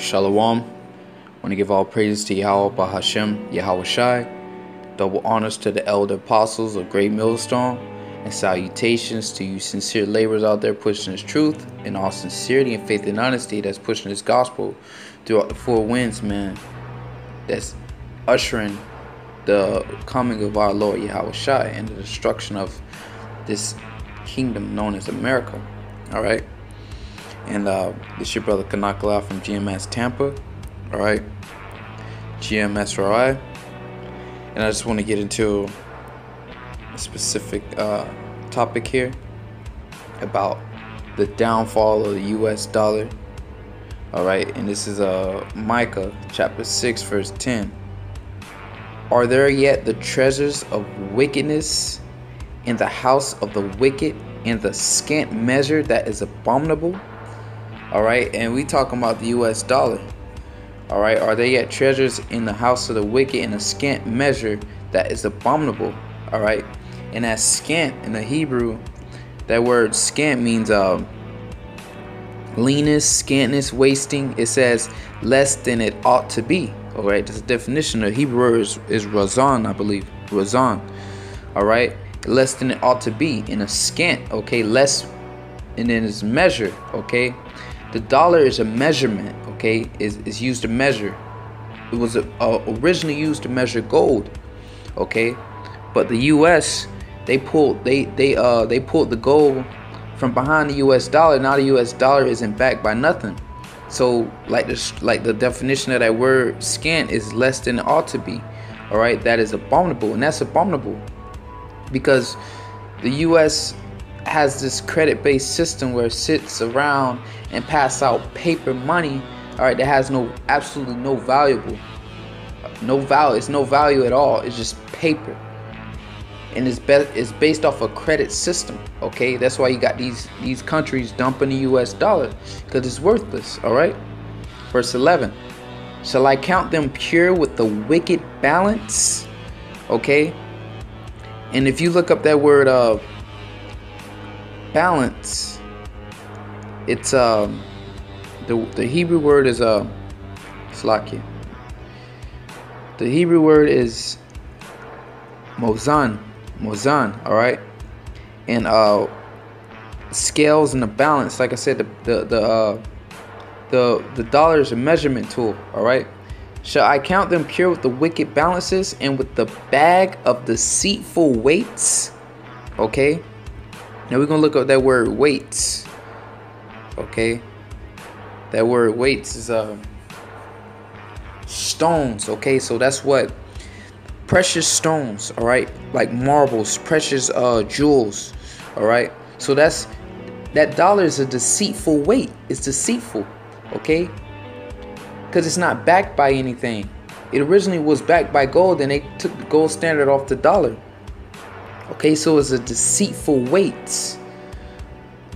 Shalom. Want to give all praises to Yahweh Bahashem, Yahweh Shai. Double honors to the elder apostles of Great Millstone. And salutations to you sincere laborers out there pushing this truth in all sincerity and faith and honesty that's pushing this gospel throughout the four winds, man. That's ushering the coming of our Lord Yahweh Shai and the destruction of this kingdom known as America. Alright? And this your brother Kanakala from GMS Tampa. Alright? GMS RI. And I just want to get into a specific topic here about the downfall of the US dollar. Alright, and this is Micah chapter 6 verse 10. Are there yet the treasures of wickedness in the house of the wicked, in the scant measure that is abominable? Alright, and we talking about the US dollar. Alright, are there yet treasures in the house of the wicked, in a scant measure that is abominable? Alright, and that scant in the Hebrew, that word scant means leanness, scantness, wasting. It says less than it ought to be. Alright, that's the definition. The Hebrew word is razan, I believe. Razan. Alright, less than it ought to be, in a scant. Okay, less, and then it's measure. Okay, the dollar is a measurement. Okay, is used to measure. It was originally used to measure gold. Okay, but the U.S. they pulled the gold from behind the U.S. dollar. Now the U.S. dollar isn't backed by nothing. So like the definition of that word scant is less than it ought to be. All right, that is abominable, and that's abominable because the U.S. has this credit-based system where it sits around and pass out paper money. All right, that has absolutely no value. It's no value at all. It's just paper, and it's based off a credit system. Okay, that's why you got these countries dumping the U.S. dollar because it's worthless. All right, verse 11. Shall I count them pure with the wicked balance? Okay, and if you look up that word balance, it's the Hebrew word is slakia. The Hebrew word is mozan, all right, and scales and the balance. Like I said, the dollar is a measurement tool. All right. Shall I count them pure with the wicked balances and with the bag of deceitful weights? Okay. Now we're gonna look up that word weights. Okay. That word weights is stones. Okay, so that's what precious stones. All right, like marbles, precious jewels. All right, so that dollar is a deceitful weight. It's deceitful. Okay, because it's not backed by anything. It originally was backed by gold, and they took the gold standard off the dollar. Okay, so it's a deceitful weight.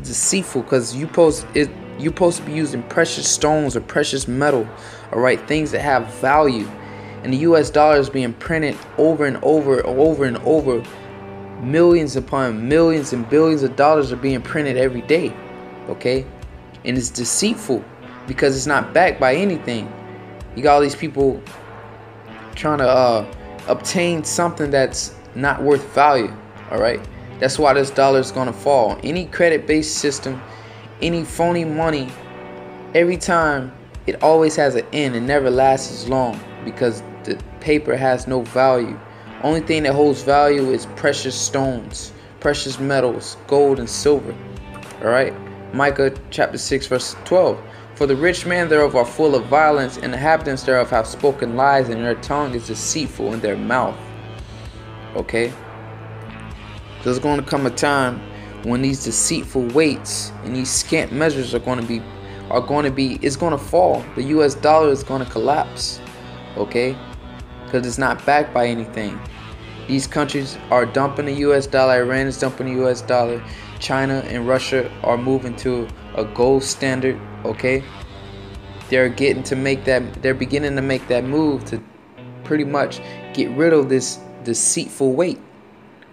Deceitful because you're supposed to be using precious stones or precious metal, all right, things that have value. And the US dollar is being printed over and over. Millions upon millions and billions of dollars are being printed every day. Okay, and it's deceitful because it's not backed by anything. You got all these people trying to obtain something that's not worth value. All right, that's why this dollar is going to fall. Any credit-based system, any phony money, every time it always has an end. It never lasts as long because the paper has no value. Only thing that holds value is precious stones, precious metals, gold and silver. All right, Micah chapter 6 verse 12. For the rich man thereof are full of violence, and the inhabitants thereof have spoken lies, and their tongue is deceitful in their mouth. Okay, there's going to come a time when these deceitful weights and these scant measures it's going to fall. The US dollar is going to collapse. Okay, because it's not backed by anything. These countries are dumping the US dollar. Iran is dumping the US dollar. China and Russia are moving to a gold standard. Okay, they're beginning to make that move to pretty much get rid of this deceitful weight,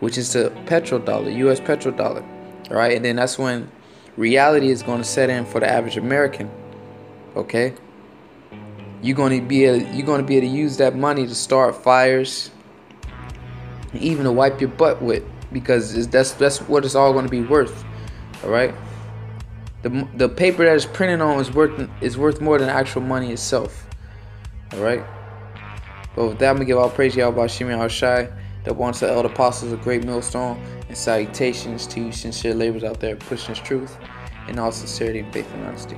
which is the petrodollar, US petrodollar. All right, and then that's when reality is going to set in for the average American. Okay, You're gonna be able to use that money to start fires, and even to wipe your butt with, because that's what it's all gonna be worth. All right. The paper that is printed on is worth more than actual money itself. All right. But with that, I'm gonna give all praise to Yahweh Shemi Hashai, the one of the elder apostles of Great Millstone, and salutations to you sincere laborers out there pushing this truth in all sincerity, faith, and honesty.